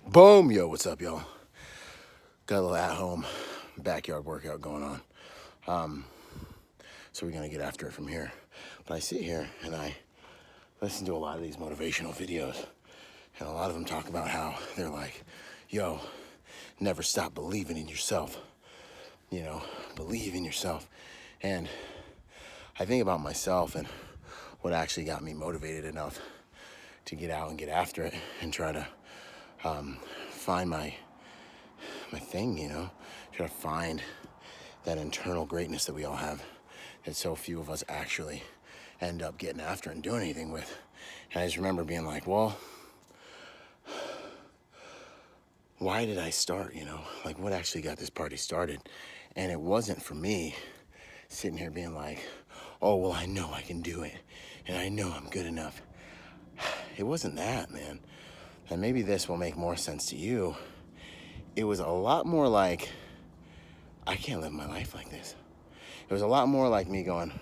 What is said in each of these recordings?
Boom! Yo, what's up, y'all? Got a little at-home backyard workout going on. So we're gonna get after it from here. But I sit here and I listen to a lot of these motivational videos, and a lot of them talk about how they're like, yo, never stop believing in yourself. You know, believe in yourself. And I think about myself and what actually got me motivated enough to get out and get after it and try to find my thing, you know, try to find that internal greatness that we all have that so few of us actually end up getting after and doing anything with. And I just remember being like, well, why did I start, you know? Like, what actually got this party started? And it wasn't for me sitting here being like, oh, well, I know I can do it, and I know I'm good enough. It wasn't that, man. And maybe this will make more sense to you. It was a lot more like, I can't live my life like this. It was a lot more like me going,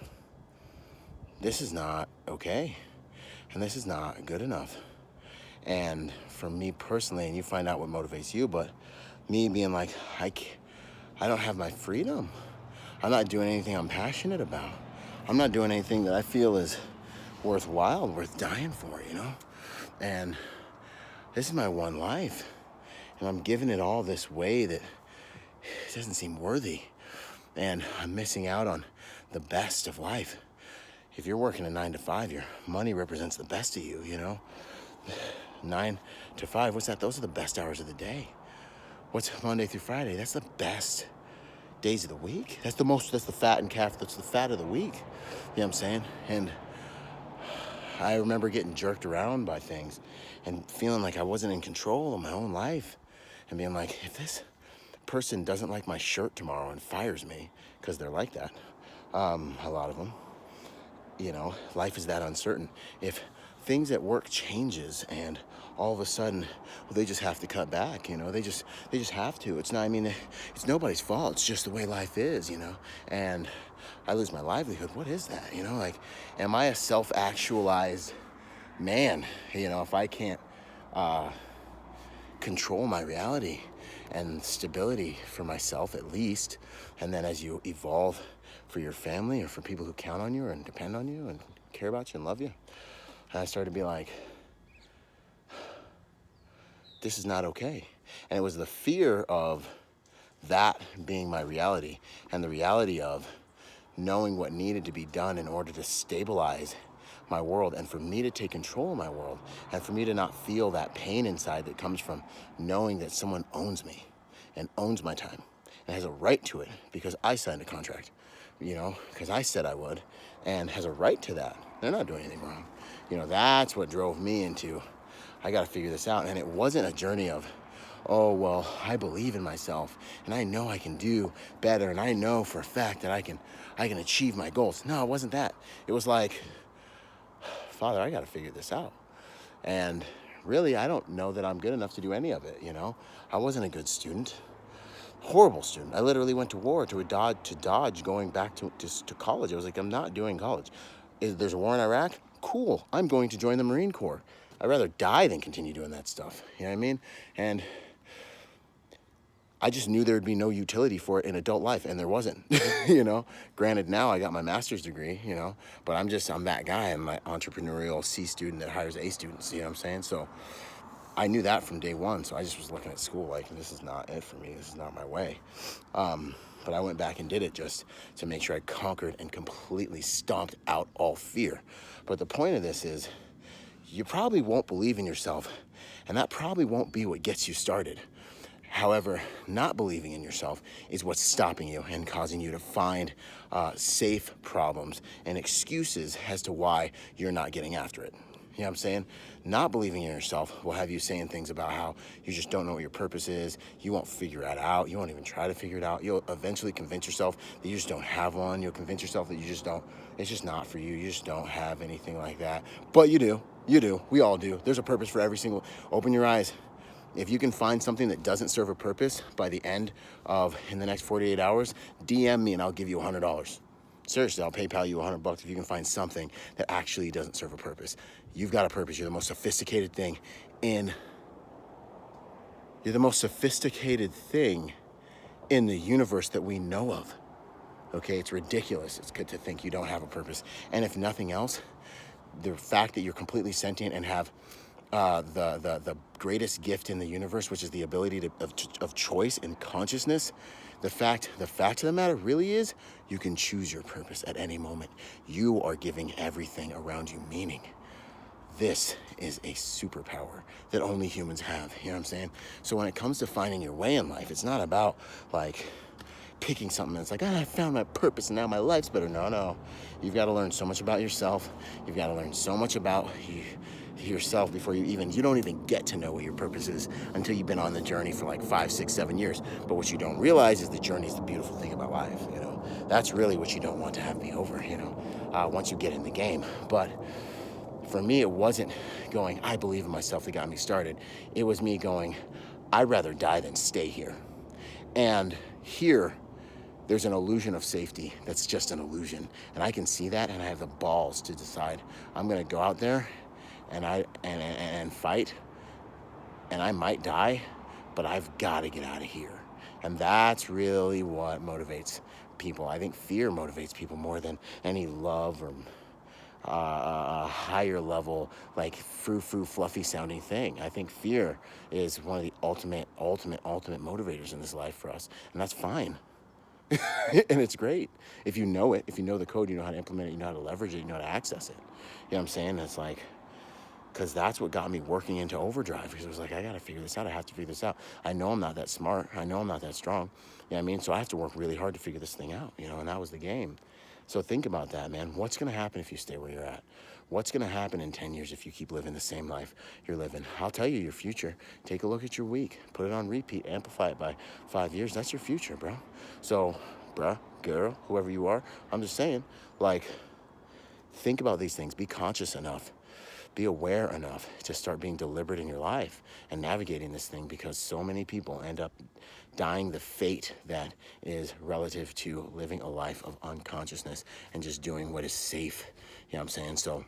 this is not okay, and this is not good enough. And for me personally, and you find out what motivates you, but me being like, I don't have my freedom. I'm not doing anything I'm passionate about. I'm not doing anything that I feel is worthwhile, worth dying for, you know? And this is my one life, and I'm giving it all this way that it doesn't seem worthy. And I'm missing out on the best of life. If you're working a 9 to 5, your money represents the best of you, you know? 9 to 5, what's that? Those are the best hours of the day. What's Monday through Friday? That's the best days of the week. That's the fat and calf, that's the fat of the week. You know what I'm saying? And I remember getting jerked around by things and feeling like I wasn't in control of my own life and being like, if this person doesn't like my shirt tomorrow and fires me, because they're like that, a lot of them, you know, life is that uncertain. If things at work changes and all of a sudden, well, they just have to cut back, you know, they just have to. It's not, I mean, it's nobody's fault. It's just the way life is, you know, and I lose my livelihood. What is that? You know, like, am I a self-actualized man? You know, if I can't control my reality and stability for myself at least, and then as you evolve for your family or for people who count on you and depend on you and care about you and love you, and I started to be like, this is not okay. And it was the fear of that being my reality and the reality of knowing what needed to be done in order to stabilize my world and for me to take control of my world and for me to not feel that pain inside that comes from knowing that someone owns me and owns my time and has a right to it because I signed a contract, you know, because I said I would, and has a right to that. They're not doing anything wrong. You know, that's what drove me into, I got to figure this out. And it wasn't a journey of, oh, well, I believe in myself and I know I can do better and I know for a fact that I can achieve my goals. No, it wasn't that. It was like, Father, I got to figure this out. And really, I don't know that I'm good enough to do any of it, you know? I wasn't a good student. Horrible student. I literally went to war to Dodge going back to college. I was like, I'm not doing college. There's a war in Iraq? Cool. I'm going to join the Marine Corps. I'd rather die than continue doing that stuff. You know what I mean? And I just knew there would be no utility for it in adult life, and there wasn't, you know? Granted, now I got my master's degree, you know, but I'm that guy. I'm my entrepreneurial C student that hires A students, you know what I'm saying? So I knew that from day one, so I just was looking at school like, this is not it for me. This is not my way. But I went back and did it just to make sure I conquered and completely stomped out all fear. But the point of this is, you probably won't believe in yourself, and that probably won't be what gets you started. However, not believing in yourself is what's stopping you and causing you to find safe problems and excuses as to why you're not getting after it. You know what I'm saying? Not believing in yourself will have you saying things about how you just don't know what your purpose is. You won't figure it out. You won't even try to figure it out. You'll eventually convince yourself that you just don't have one. You'll convince yourself that you just don't, it's just not for you. You just don't have anything like that. But you do. You do. We all do. There's a purpose for every single, open your eyes. If you can find something that doesn't serve a purpose by the end of, in the next 48 hours, DM me and I'll give you $100. Seriously, I'll PayPal you $100 if you can find something that actually doesn't serve a purpose. You've got a purpose. You're the most sophisticated thing in You're the most sophisticated thing in the universe that we know of. Okay, it's ridiculous. It's good to think you don't have a purpose. And if nothing else, the fact that you're completely sentient and have the greatest gift in the universe, which is the ability of choice and consciousness, the fact of the matter really is you can choose your purpose at any moment. You are giving everything around you meaning. This is a superpower that only humans have. You know what I'm saying? So when it comes to finding your way in life, it's not about like picking something that's like, I found my purpose and now my life's better. No. You've got to learn so much about yourself. You've got to learn so much about yourself before you don't even get to know what your purpose is until you've been on the journey for like 5, 6, 7 years. But what you don't realize is the journey is the beautiful thing about life. You know, that's really what you don't want to have be over, you know, once you get in the game. But for me, it wasn't going, I believe in myself that got me started. It was me going, I'd rather die than stay here. And here, there's an illusion of safety that's just an illusion. And I can see that, and I have the balls to decide I'm going to go out there and fight, and I might die, but I've got to get out of here. And that's really what motivates people. I think fear motivates people more than any love or a higher level, like frou-frou, fluffy sounding thing. I think fear is one of the ultimate motivators in this life for us. And that's fine. And it's great. If you know it, if you know the code, you know how to implement it, you know how to leverage it, you know how to access it. You know what I'm saying? It's like, because that's what got me working into overdrive. Because it was like, I got to figure this out. I have to figure this out. I know I'm not that smart. I know I'm not that strong. You know what I mean? So I have to work really hard to figure this thing out, you know, and that was the game. So think about that, man. What's going to happen if you stay where you're at? What's going to happen in 10 years if you keep living the same life you're living? I'll tell you your future. Take a look at your week. Put it on repeat. Amplify it by 5 years. That's your future, bro. So, bruh, girl, whoever you are, I'm just saying, like, think about these things. Be conscious enough. Be aware enough to start being deliberate in your life and navigating this thing, because so many people end up dying the fate that is relative to living a life of unconsciousness and just doing what is safe. You know what I'm saying? So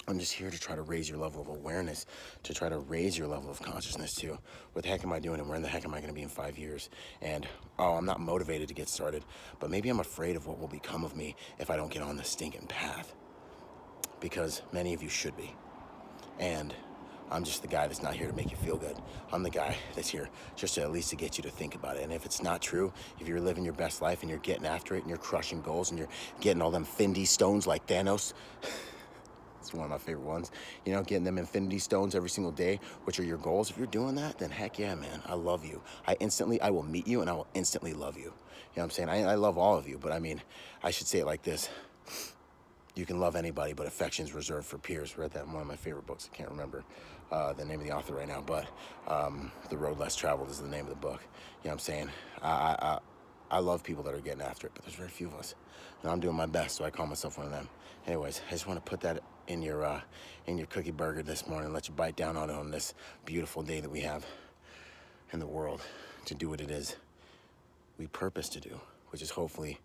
I'm just here to try to raise your level of awareness, to try to raise your level of consciousness too. What the heck am I doing, and where in the heck am I going to be in 5 years? And, I'm not motivated to get started, but maybe I'm afraid of what will become of me if I don't get on this stinking path, because many of you should be. And I'm just the guy that's not here to make you feel good. I'm the guy that's here just to at least to get you to think about it. And if it's not true, if you're living your best life and you're getting after it and you're crushing goals and you're getting all them infinity stones like Thanos, it's one of my favorite ones, you know, getting them infinity stones every single day, which are your goals. If you're doing that, then heck yeah, man, I love you. I will meet you and I will instantly love you. You know what I'm saying? I love all of you, but I mean, I should say it like this. You can love anybody, but affection's reserved for peers. Read that in one of my favorite books. I can't remember the name of the author right now, but The Road Less Traveled is the name of the book. You know what I'm saying? I love people that are getting after it, but there's very few of us. And I'm doing my best, so I call myself one of them. Anyways, I just want to put that in your cookie burger this morning, let you bite down on it on this beautiful day that we have in the world to do what it is we purpose to do, which is hopefully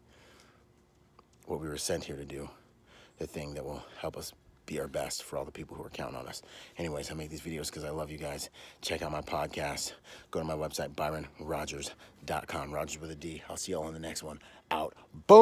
what we were sent here to do. The thing that will help us be our best for all the people who are counting on us. Anyways, I make these videos because I love you guys. Check out my podcast. Go to my website, ByronRodgers.com. Rodgers with a D. I'll see you all on the next one. Out. Boom.